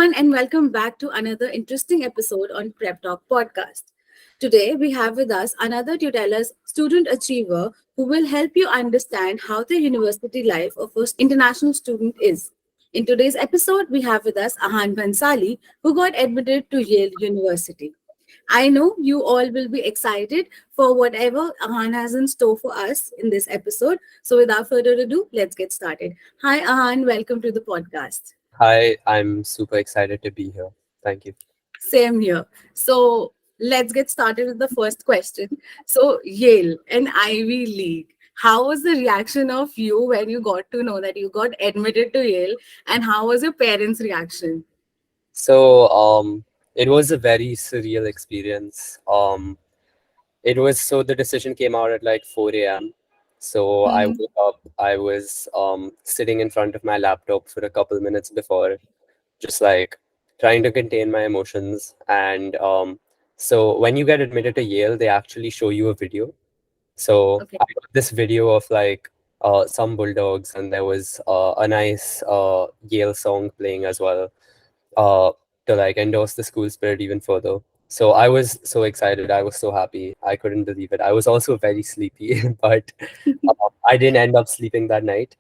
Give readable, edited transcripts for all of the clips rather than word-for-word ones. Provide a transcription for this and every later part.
everyone, and welcome back to another interesting episode on Prep Talk podcast. Today, we have with us another Tutelar's student achiever who will help you understand how the university life of an international student is. In today's episode, we have with us Ahaan Bhansali, who got admitted to Yale University. I know you all will be excited for whatever Ahaan has in store for us in this episode. So, without further ado, let's get started. Hi, Ahaan. Welcome to the podcast. Hi, I'm super excited to be here. Thank you. Same here. So let's get started with the first question. So, Yale, an Ivy League. How was the reaction of you when you got to know that you got admitted to Yale, and how was your parents' reaction? So, it was a very surreal experience. The decision came out at like 4 a.m. So I Hmm. woke up, I was sitting in front of my laptop for a couple minutes before, just like trying to contain my emotions. And when you get admitted to Yale, they actually show you a video. So Okay. I got this video of like some bulldogs, and there was a nice Yale song playing as well uh, to like endorse the school spirit even further. So I was so excited. I was so happy. I couldn't believe it. I was also very sleepy, but I didn't end up sleeping that night.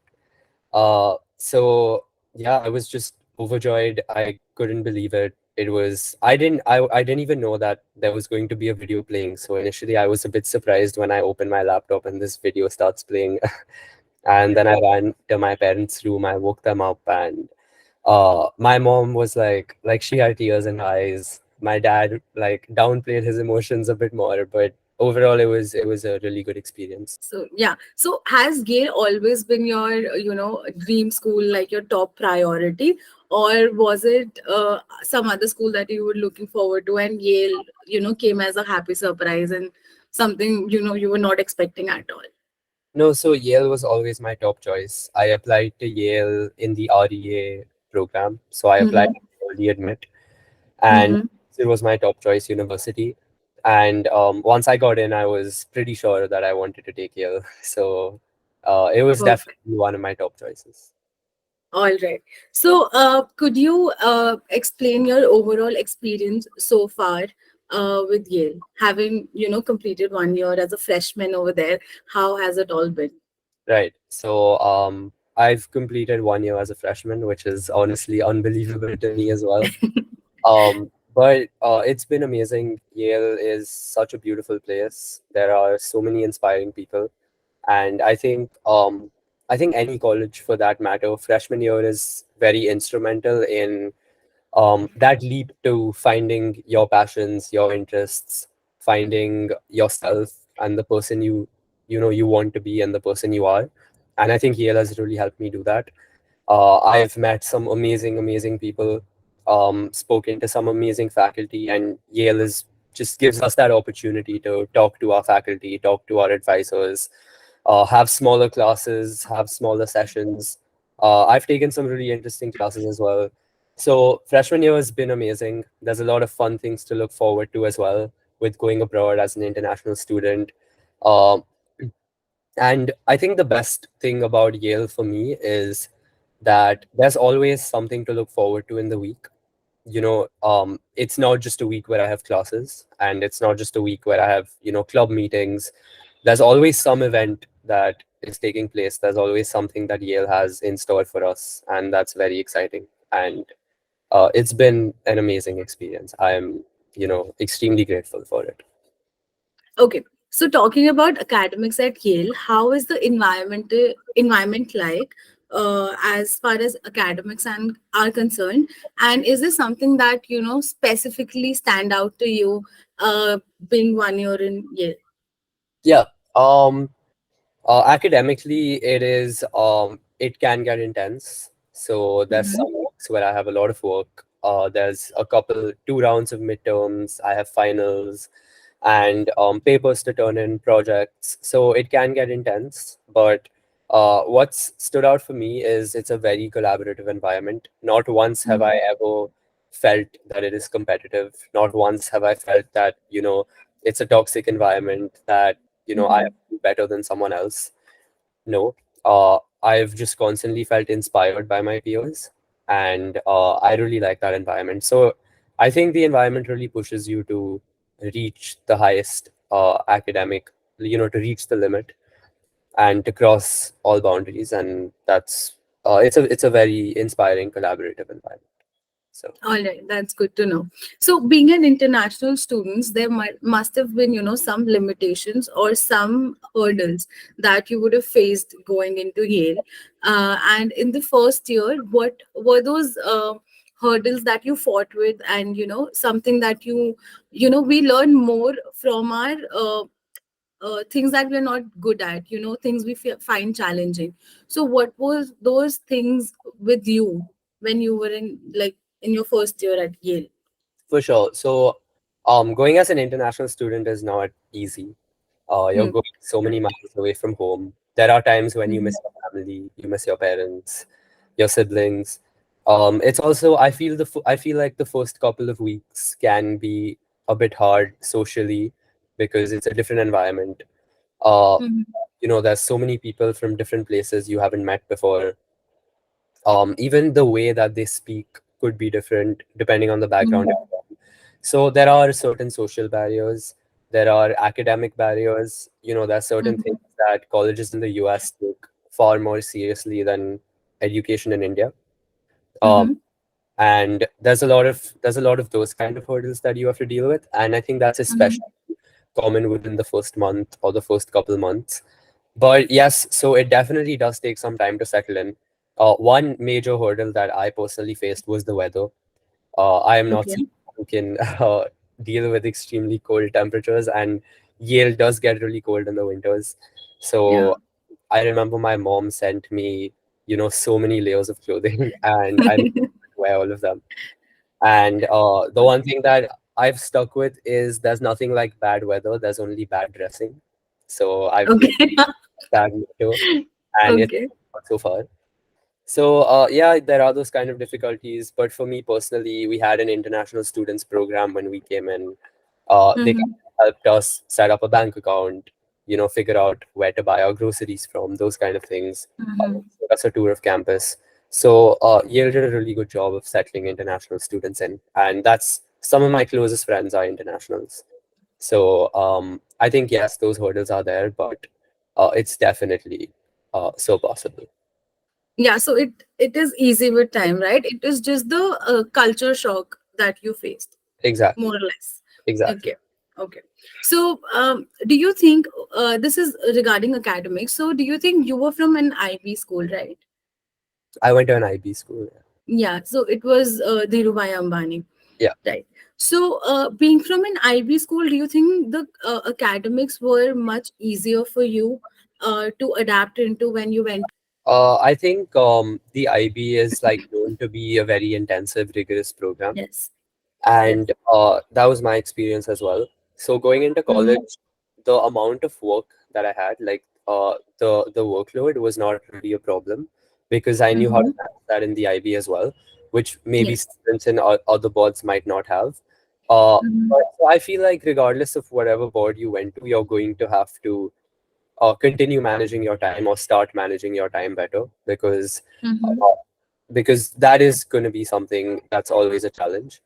So yeah, I was just overjoyed. I couldn't believe it. I didn't even know that there was going to be a video playing. So initially I was a bit surprised when I opened my laptop and this video starts playing. And then I ran to my parents' room, I woke them up, and my mom was like she had tears in her eyes. My dad like downplayed his emotions a bit more, but overall it was a really good experience. So yeah. So has Yale always been your dream school, like your top priority, or was it some other school that you were looking forward to, and Yale came as a happy surprise and something you were not expecting at all? No, so Yale was always my top choice. I applied to Yale in the REA program. So I applied Mm-hmm. early admit, and Mm-hmm. it was my top choice university. And once I got in, I was pretty sure that I wanted to take Yale. So it was Perfect. definitely one of my top choices. All right. So, could you explain your overall experience so far with Yale, having completed 1 year as a freshman over there? How has it all been? Right. So I've completed 1 year as a freshman, which is honestly unbelievable to me as well. But it's been amazing. Yale is such a beautiful place. There are so many inspiring people, and I think any college for that matter, freshman year is very instrumental in that leap to finding your passions, your interests, finding yourself and the person you want to be and the person you are. And I think Yale has really helped me do that. I've met some amazing people, spoken to some amazing faculty, and Yale is just gives us that opportunity to talk to our faculty, talk to our advisors, have smaller classes, have smaller sessions. I've taken some really interesting classes as well. So freshman year has been amazing. There's a lot of fun things to look forward to as well with going abroad as an international student. Um, and I think the best thing about Yale for me is that there's always something to look forward to in the week. It's not just a week where I have classes, and it's not just a week where I have, club meetings. There's always some event that is taking place. There's always something that Yale has in store for us, and that's very exciting. And it's been an amazing experience. I'm, extremely grateful for it. Okay. So, talking about academics at Yale, how is the environment like as far as academics and are concerned? And is this something that specifically stand out to you, being 1 year in Yale? Yeah. Academically, it can get intense. So there's Mm-hmm. some weeks where I have a lot of work. There's two rounds of midterms. I have finals and papers to turn in, projects. So it can get intense. But what's stood out for me is it's a very collaborative environment. Not once have I ever felt that it is competitive. Not once have I felt that, it's a toxic environment that, I Mm-hmm. have to do better than someone else. No. I've just constantly felt inspired by my peers. and I really like that environment. So I think the environment really pushes you to reach the highest academic, to reach the limit and to cross all boundaries, and that's it's a very inspiring collaborative environment. So All right, that's good to know. So, being an international student, there must have been, some limitations or some hurdles that you would have faced going into Yale. And in the first year, what were those hurdles that you fought with, and something that we learn more from our things that we're not good at, things we find challenging. So, what was those things with you when you were in your first year at Yale? for sure. So going as an international student is not easy. You're Hmm. going so many miles away from home. There are times when you Mhm. miss your family, you miss your parents, your siblings. It's also I feel like the first couple of weeks can be a bit hard socially because it's a different environment. Uh, Mhm. there's so many people from different places you haven't met before. Even the way that they speak could be different depending on the background. Mhm. So there are certain social barriers, there are academic barriers. There are certain things Mhm. that colleges in the US take far more seriously than education in India. Um, Mhm. and there's a lot of those kind of hurdles that you have to deal with, and I think that's Mhm. especially common within the first month or the first couple months. But yes, so it definitely does take some time to settle in. One major hurdle that I personally faced was the weather. I am not Okay. someone who can deal with extremely cold temperatures, and Yale does get really cold in the winters. Yeah. So I remember my mom sent me, so many layers of clothing, and I managed to wear all of them. And the one thing that I've stuck with is there's nothing like bad weather, there's only bad dressing. So I've Okay. lived that motto, and it's Okay. worked so far. So yeah, there are those kind of difficulties, but for me personally, we had an international students program when we came in. They kind Mhm. of helped us set up a bank account, figure out where to buy our groceries from, those kind of things. Mhm. Took us a tour of campus. So Yale did a really good job of settling international students in, and that's some of my closest friends are internationals. So I think yes, those hurdles are there, but it's definitely so possible. Yeah. So it is easy with time, right? It is just the culture shock that you faced, more Exactly, or less. exactly. Okay. Okay. So, do you think this is regarding academics? So, do you think you were from an IB school, right? I went to an IB school. Yeah. So it was Dhirubhai Ambani. Yeah. Right. So, being from an IB school, do you think the academics were much easier for you to adapt into when you went? I think the IB is like known to be a very intensive, rigorous program, Yes. Yes. and that was my experience as well. So going into Mm-hmm. college, the amount of work that I had, like the workload, was not really a problem because I knew how to Mm-hmm. manage that in the IB as well, which maybe Yes. students in other boards might not have. Uh, Mm-hmm. but so I feel like regardless of whatever board you went to, you're going to have to continue managing your time or start managing your time better Mm-hmm. uh, because that is going to be something that's always a challenge.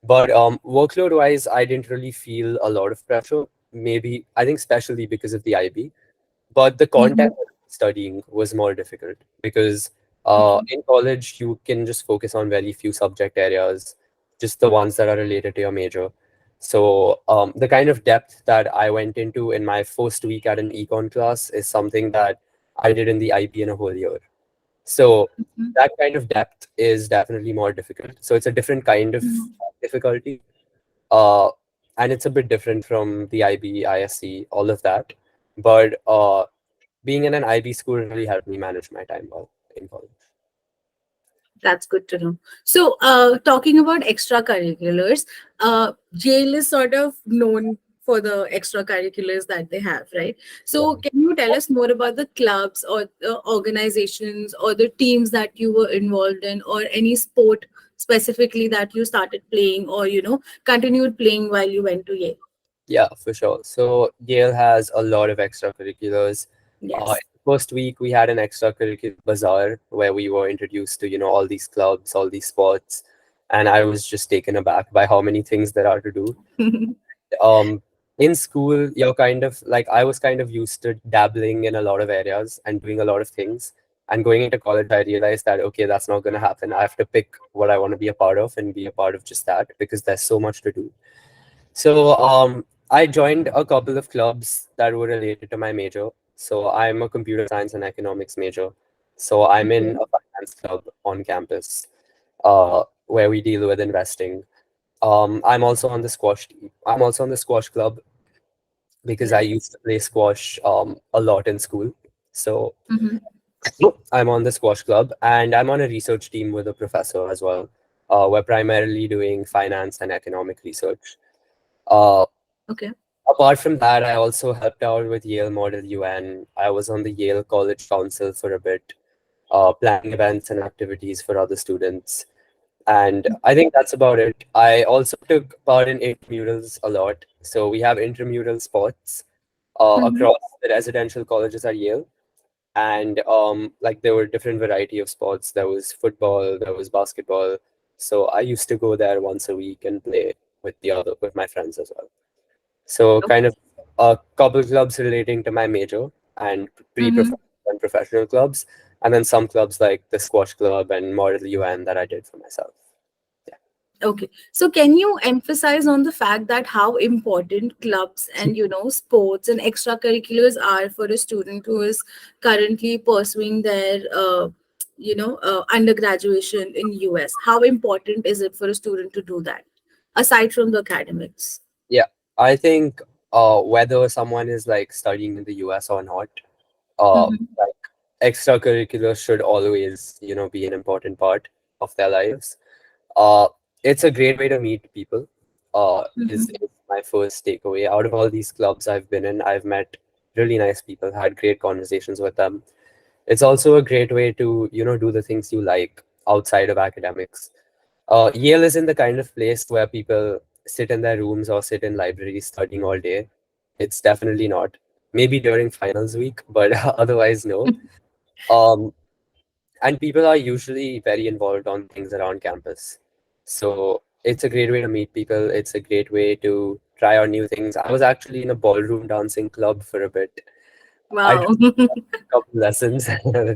But workload wise, I didn't really feel a lot of pressure. Maybe I think especially because of the IB, but the Mm-hmm. content of studying was more difficult because Okay. in college you can just focus on very few subject areas, just the ones that are related to your major. So the kind of depth that I went into in my first week at an econ class is something that I did in the IB in a whole year. So Mm-hmm. that kind of depth is definitely more difficult. So it's a different kind of Mm-hmm. difficulty. Uh, and it's a bit different from the IB, ISC, all of that. But being in an IB school really helped me manage my time well in college. That's good to know. So, talking about extracurriculars, Yale is sort of known for the extracurriculars that they have, right? Yeah. So, can you tell us more about the clubs or the organizations or the teams that you were involved in, or any sport specifically that you started playing or continued playing while you went to Yale? Yeah, for sure. So Yale has a lot of extracurriculars. Uh, Yes. first week we had an extracurricular bazaar where we were introduced to, all these clubs, all these sports, and I was just taken aback by how many things there are to do. um in school you're kind of like, I was kind of used to dabbling in a lot of areas and doing a lot of things, and going into college I realized that okay, that's not going to happen. I have to pick what I want to be a part of and be a part of just that, because there's so much to do. So I joined a couple of clubs that were related to my major. So I'm a computer science and economics major, so I'm in Okay. a finance club on campus, where we deal with investing. I'm also on the squash team. I'm also on the squash club because I Nice. used to play squash a lot in school. So Mm-hmm. I'm on the squash club, and I'm on a research team with a professor as well. We're primarily doing finance and economic research. Uh, Okay. Apart from that, I also helped out with Yale Model UN. I was on the Yale College Council for a bit, planning events and activities for other students. And I think that's about it. I also took part in intramurals a lot. So we have intramural sports Mm-hmm. across the residential colleges at Yale. And like there were different variety of sports. There was football, there was basketball. So I used to go there once a week and play with my friends as well. So kind Okay. of a couple clubs relating to my major, and Mm-hmm. pre-professional and professional clubs, and then some clubs like the squash club and Model UN that I did for myself. Yeah. Okay. So can you emphasize on the fact that how important clubs and sports and extracurriculars are for a student who is currently pursuing their undergraduation in US? How important is it for a student to do that aside from the academics? Yeah, I think whether someone is like studying in the US or not, Mm-hmm. like extracurriculars should always, be an important part of their lives. Uh, it's a great way to meet people. Is my first takeaway. Out of all these clubs I've been in, I've met really nice people, had great conversations with them. It's also a great way to, do the things you like outside of academics. Yale isn't the kind of place where people sit in their rooms or sit in libraries studying all day. It's definitely not. Maybe during finals week, but otherwise, no. Um, and people are usually very involved on things around campus. So it's a great way to meet people. It's a great way to try out new things. I was actually in a ballroom dancing club for a bit. I Wow. took a couple lessons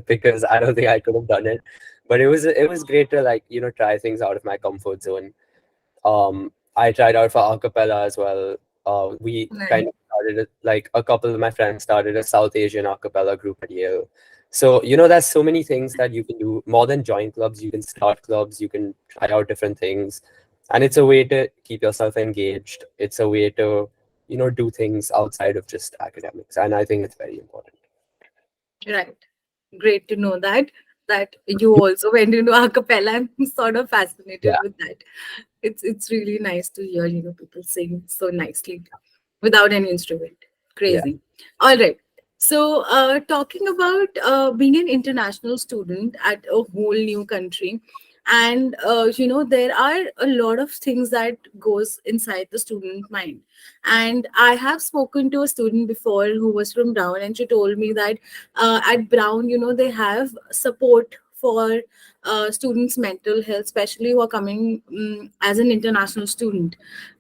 because I don't think I could have done it. But it was great to like, try things out of my comfort zone. I tried out for acapella as well. We kind Nice. of started it, like a couple of my friends started a South Asian acapella group at Yale. So, there's so many things that you can do more than join clubs. You can start clubs, you can try out different things. And it's a way to keep yourself engaged. It's a way to, do things outside of just academics. And I think it's very important. Right. Great to know that you also went into a cappella. I'm sort of fascinated Yeah, with that. It's really nice to hear, people sing so nicely without any instrument. yeah. Crazy. All right. So, talking about being an international student at a whole new country, and there are a lot of things that goes inside the student mind. And I have spoken to a student before who was from Brown, and she told me that at Brown, they have support for students' mental health, especially who are coming as an international student,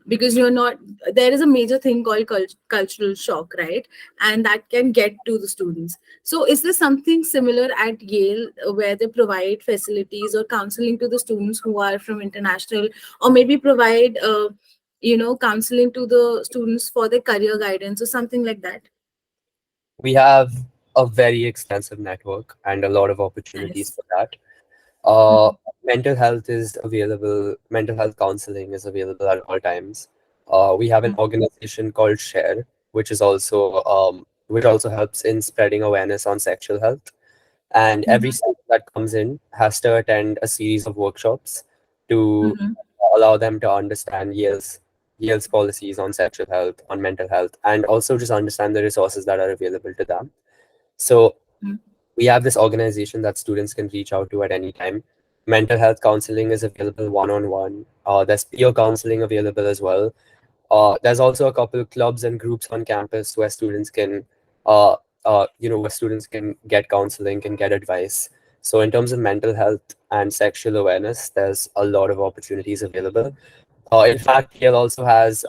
because you're not there is a major thing called cultural shock, right? And that can get to the students. So is there something similar at Yale, where they provide facilities or counseling to the students who are from international, or maybe provide counseling to the students for their career guidance or something like that? We have a very extensive network and a lot of opportunities Nice. for that. Uh, Mhm. mental health counseling is available at all times. We have an Mhm. organization called Share, which also helps in spreading awareness on sexual health. And every Mhm. student that comes in has to attend a series of workshops to Mhm. allow them to understand Yale's policies on sexual health, on mental health, and also just understand the resources that are available to them. So Mhm. we have this organization that students can reach out to at any time. Mental health counseling is available one-on-one. There's peer counseling available as well. There's also a couple of clubs and groups on campus where students can where students can get counseling, can get advice. So in terms of mental health and sexual awareness, there's a lot of opportunities available. In fact, Yale also has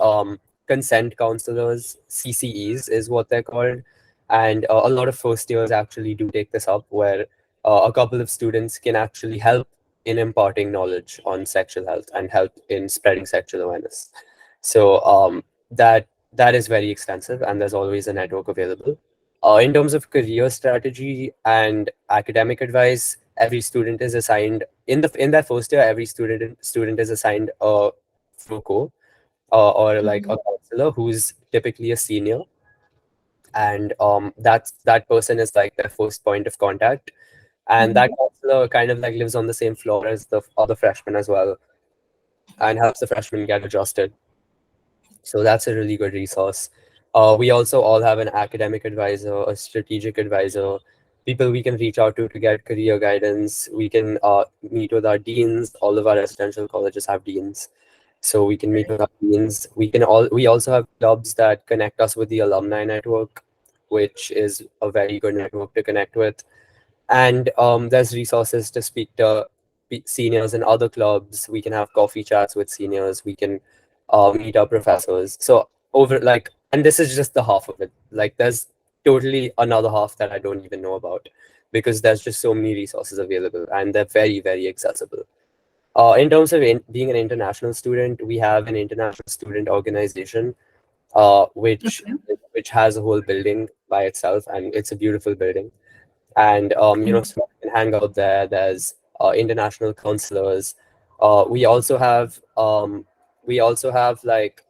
consent counselors, CCEs is what they're called. And a lot of first years actually do take this up, where a couple of students can actually help in imparting knowledge on sexual health and help in spreading sexual awareness. So that is very extensive, and there's always a network available. In terms of career strategy and academic advice, every student is assigned in their first year. Every student is assigned a FROCO, or like Mhm. a counselor who's typically a senior, and that person is like their first point of contact, and that Mhm. counselor kind of like lives on the same floor as the other freshmen as well, and helps the freshmen get adjusted. So that's a really good resource. We also all have an academic advisor, a strategic advisor, people we can reach out to get career guidance. We can meet with our deans. All of our residential colleges have deans, so we can meet Right. with our deans. We also have clubs that connect us with the alumni network, which is a very good network to connect with. And there's resources to speak to seniors in other clubs. We can have coffee chats with seniors. We can meet our professors. So over like, and this is just the half of it. Like, there's totally another half that I don't even know about, because there's just so many resources available, and they're very, very accessible. In terms of being an international student, we have an international student organization, uh, which Okay. which has a whole building by itself, and it's a beautiful building. And Mhm. so you can hang out there. There's international counselors. We also have like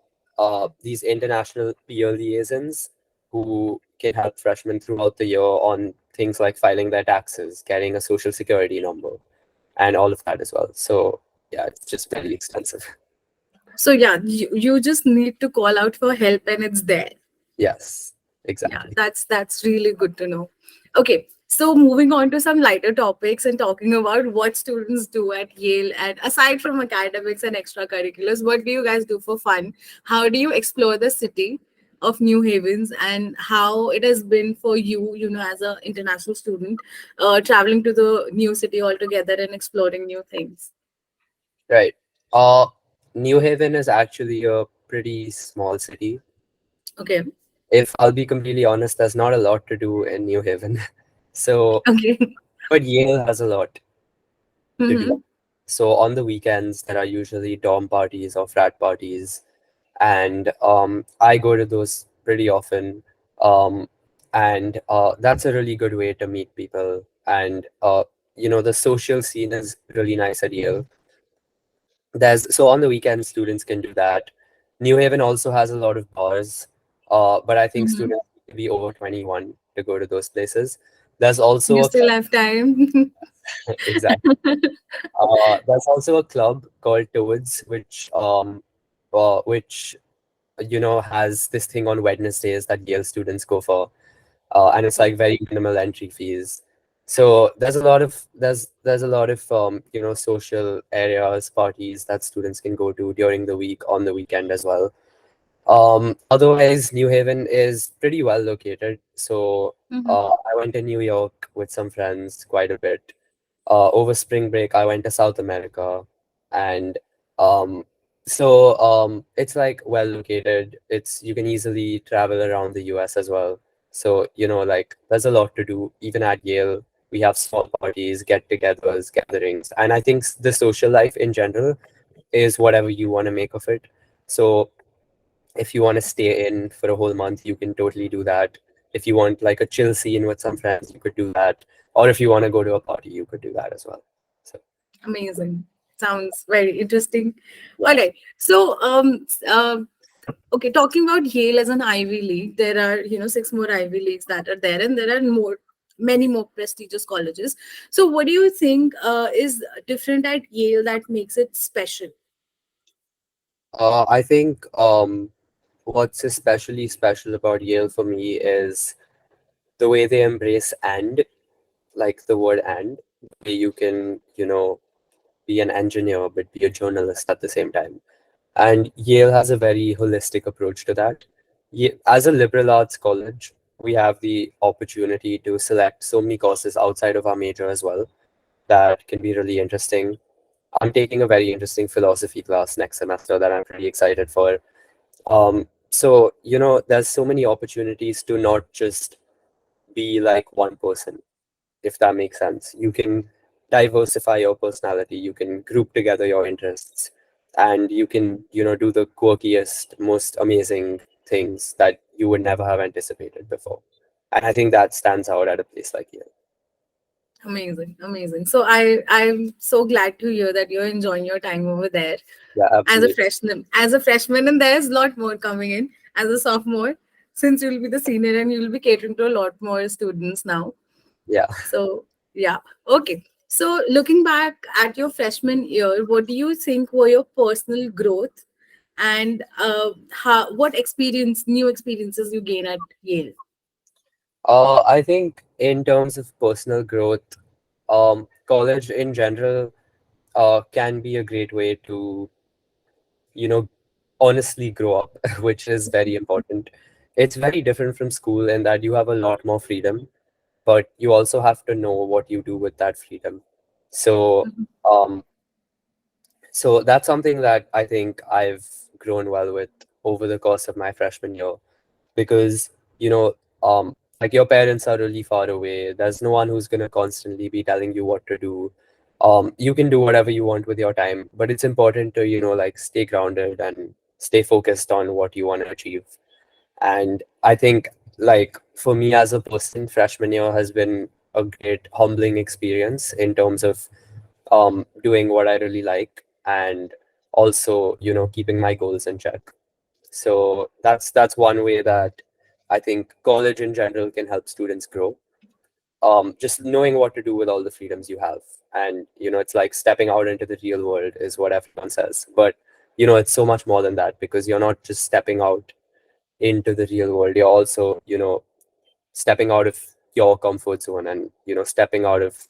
these international peer liaisons who can help freshmen throughout the year on things like filing their taxes, getting a social security number, and all of that as well. So yeah, it's just very extensive. So yeah, you just need to call out for help and it's there. Yes, Yeah, exactly. that's really good to know. Okay, so moving on to some lighter topics and talking about what students do at Yale, and aside from academics and extracurriculars, what do you guys do for fun? How do you explore the city of New Havens, and how it has been for you, as an international student, traveling to the new city altogether and exploring new things? Right. Uh, New Haven is actually a pretty small city. Okay. If I'll be completely honest, there's not a lot to do in New Haven. So, Okay. but Yale has a lot to do. Mm-hmm. So on the weekends, there are usually dorm parties or frat parties, and I go to those pretty often. Um, and that's a really good way to meet people. And the social scene is really nice at Yale. There's so on the weekends, students can do that. New Haven also has a lot of bars, but I think Mm-hmm. students need to be over 21 to go to those places. There's You also a still club, have time. exactly. There's also a club called Toads, which has this thing on Wednesdays that Yale students go for, and it's like very minimal entry fees. So there's a lot of social areas, parties that students can go to during the week, on the weekend as well. Otherwise, New Haven is pretty well located. So Mhm. I went to New York with some friends quite a bit. Over spring break, I went to South America, and um, it's like well located. It's You can easily travel around the US as well. So like there's a lot to do. Even at Yale, we have small parties, get-togethers, gatherings, and I think the social life in general is whatever you want to make of it. So if you want to stay in for a whole month, you can totally do that. If you want like a chill scene with some friends, you could do that. Or if you want to go to a party, you could do that as well. So Amazing. Sounds very interesting. All yeah. right. So, okay, talking about Yale as an Ivy League, there are, six more Ivy Leagues that are there, and there are many more prestigious colleges. So, what do you think is different at Yale that makes it special? I think what's especially special about Yale for me is the way they embrace and, like the word and, the way you can, be an engineer but be a journalist at the same time. And Yale has a very holistic approach to that. As a liberal arts college, we have the opportunity to select so many courses outside of our major as well that can be really interesting. I'm taking a very interesting philosophy class next semester that I'm pretty excited for. So, there's so many opportunities to not just be like one person, if that makes sense. You can diversify your personality, you can group together your interests, and you can, do the quirkiest, most amazing things that you would never have anticipated before. And I think that stands out at a place like Yale. Amazing, amazing. So I'm so glad to hear that you're enjoying your time over there Yeah, as a absolutely. freshman. As a freshman, and there's a lot more coming in as a sophomore, since you'll be the senior and you'll be catering to a lot more students now. Yeah. So yeah, okay. So looking back at your freshman year, what do you think were your personal growth, and what new experiences you gain at Yale? I think in terms of personal growth, college in general can be a great way to, you know, honestly grow up, which is very important. It's very different from school in that you have a lot more freedom, but you also have to know what you do with that freedom. So, Mhm. um, so that's something that I think I've grown well with over the course of my freshman year because, you know, like your parents are really far away. There's no one who's going to constantly be telling you what to do. You can do whatever you want with your time, but it's important to, like stay grounded and stay focused on what you want to achieve. And I think, like, for me as a person, freshman year has been a great humbling experience in terms of doing what I really like and also, keeping my goals in check. So that's one way that I think college in general can help students grow. Just knowing what to do with all the freedoms you have, and it's like stepping out into the real world is what everyone says, but it's so much more than that because you're not just stepping out into the real world. You're also stepping out of your comfort zone and stepping out of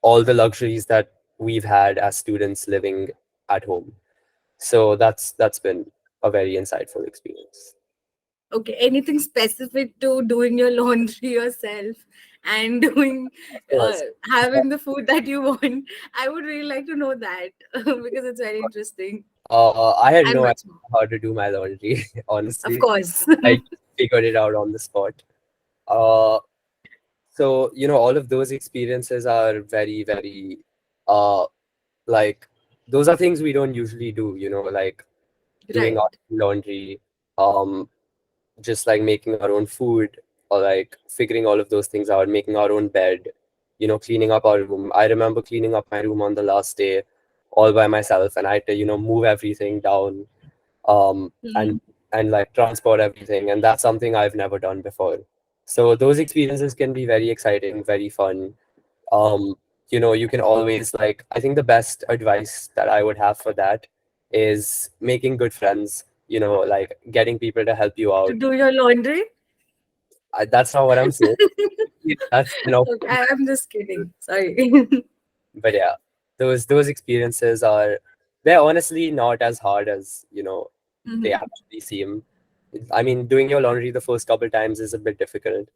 all the luxuries that we've had as students living at home. So that's been a very insightful experience. Okay, anything specific to doing your laundry yourself and doing uh, Yes. having the food that you want? I would really like to know that because it's very interesting I had and no idea much more. how to do my laundry, Of honestly. course. I figured it out on the spot. Uh, so, all of those experiences are very, very, uh, like, those are things we don't usually do, like doing our Right. laundry, um, just like making our own food, or like figuring all of those things out, making our own bed, cleaning up our room. I remember cleaning up my room on the last day all by myself, and I had to, move everything down, um, and Mhm. and like transport everything, and that's something I've never done before. So those experiences can be very exciting, very fun. Um, you can always, like, I think the best advice that I would have for that is making good friends, like getting people to help you To out. do your laundry? That's not what I'm saying. That's Okay, I'm just kidding. Sorry. but yeah, those experiences are, they're honestly not as hard as they Mhm. actually seem. I mean, doing your laundry the first couple times is a bit difficult,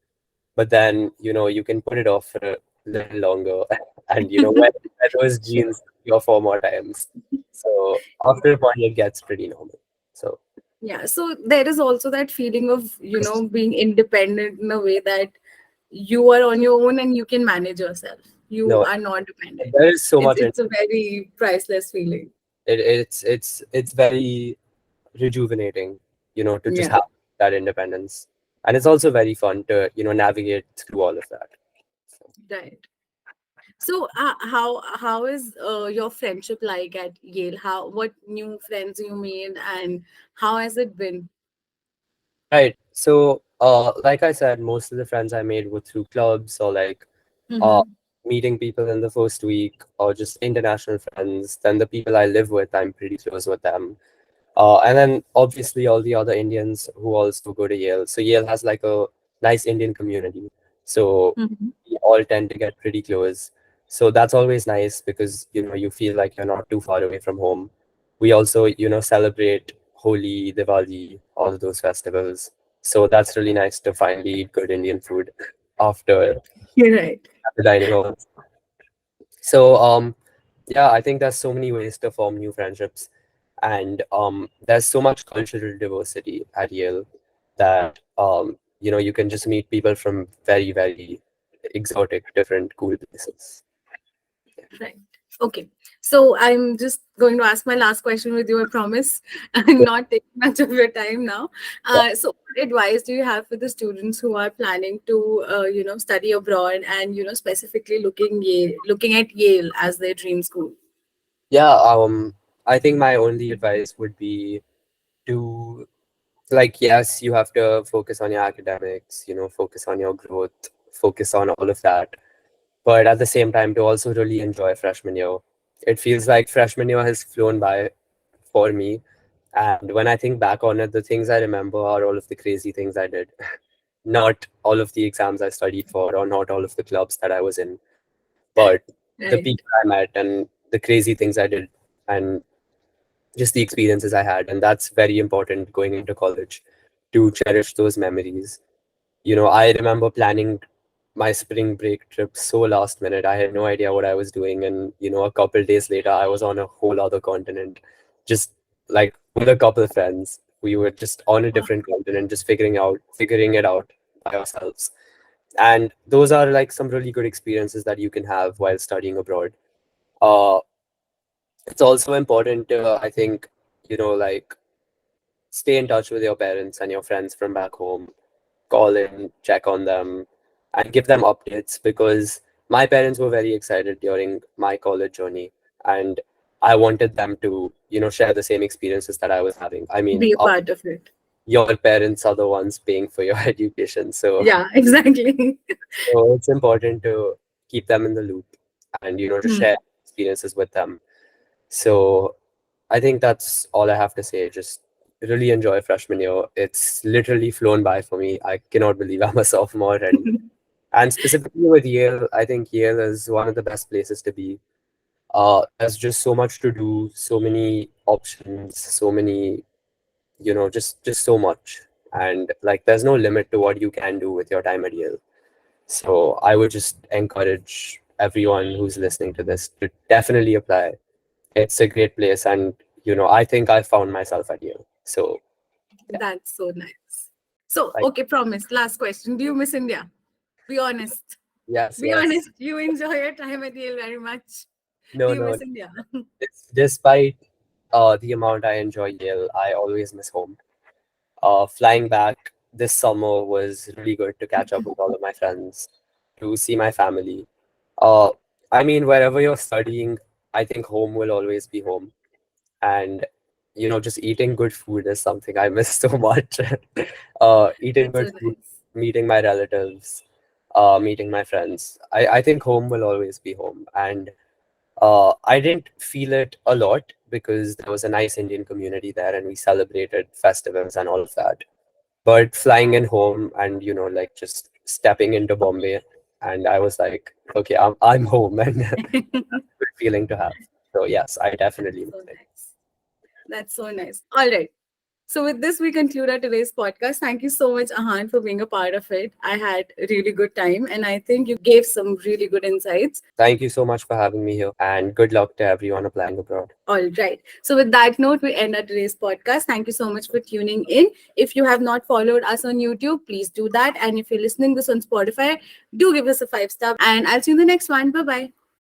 but then you can put it off for a little longer, and wear those Sure. jeans 3 or 4 more times. So after a point, it gets pretty normal. So Yeah. So there is also that feeling of, being independent in a way that you are on your own and you can manage yourself. You no, are not dependent. there is so It's much. it's a very priceless feeling. It's very rejuvenating, to just Yeah. have that independence, and it's also very fun to navigate through all of that. So, Right. So, how is your friendship like at Yale? What new friends you made, and how has it been? right. So, like I said, most of the friends I made were through clubs or like uh, Mm-hmm. meeting people in the first week, or just international friends. Then the people I live with, I'm pretty close with them. And then obviously all the other Indians who also go to Yale. So Yale has like a nice Indian community. So Mm-hmm. we all tend to get pretty close. So that's always nice because you feel like you're not too far away from home. We also celebrate Holi, Diwali, all of those festivals. So that's really nice to finally eat good Indian food after You're right. the dining halls. So yeah, I think there's so many ways to form new friendships, and there's so much cultural diversity at Yale that you can just meet people from very, very exotic, different, cool places. Right. Okay. So I'm just going to ask my last question with you, I promise, and not take much of your time now. Yeah. So what advice do you have for the students who are planning to, study abroad and, specifically looking at Yale as their dream school? Yeah, I think my only advice would be to, like, yes, you have to focus on your academics, focus on your growth, focus on all of that. But at the same time, to also really enjoy freshman year. It feels like freshman year has flown by for me. And when I think back on it, the things I remember are all of the crazy things I did, not all of the exams I studied for, or not all of the clubs that I was in, but the Right. people I met and the crazy things I did. And just the experiences I had. And that's very important going into college to cherish those memories. I remember planning my spring break trip so last minute. I had no idea what I was doing. And, a couple days later, I was on a whole other continent, just like with a couple of friends. We were just on a Wow. different continent, just figuring it out by ourselves. And those are like some really good experiences that you can have while studying abroad. Uh, it's also important to, I think, like stay in touch with your parents and your friends from back home, call in, check on them, and give them updates because my parents were very excited during my college journey, and I wanted them to, share the same experiences that I was having. I mean, Be a part of it. your parents are the ones paying for your education, so, Yeah, exactly. so it's important to keep them in the loop and, to Hmm. share experiences with them. So I think that's all I have to say. Just really enjoy freshman year. It's literally flown by for me. I cannot believe I'm a sophomore already. And specifically with Yale, I think Yale is one of the best places to be. There's just so much to do, so many options, so many, just so much. And like, there's no limit to what you can do with your time at Yale. So I would just encourage everyone who's listening to this to definitely apply. It's a great place, and I think I found myself at Yale. So yeah, That's so nice. So, like, okay, promise. Last question. Do you miss India? Be honest. yes, Be yes. honest. You enjoy your time at Yale very much. Do No, you no. miss India? Despite the amount I enjoy Yale, I always miss home. Flying back this summer was really good to catch up with all of my friends, to see my family. Uh, I mean, wherever you're studying, I think home will always be home. And just eating good food is something I miss so much. Eating That's good so food, nice. meeting my relatives, meeting my friends. I think home will always be home. And I didn't feel it a lot because there was a nice Indian community there and we celebrated festivals and all of that. But flying in home and like just stepping into Bombay, and I was like, okay, I'm home, and good feeling to have. So yes, I definitely So miss it. nice. That's so nice. All right. So with this, we conclude our today's podcast. Thank you so much, Ahaan, for being a part of it. I had a really good time, and I think you gave some really good insights. Thank you so much for having me here, and good luck to everyone applying abroad. All right. So with that note, we end our today's podcast. Thank you so much for tuning in. If you have not followed us on YouTube, please do that. And if you're listening this on Spotify, do give us a 5-star. And I'll see you in the next one. Bye bye.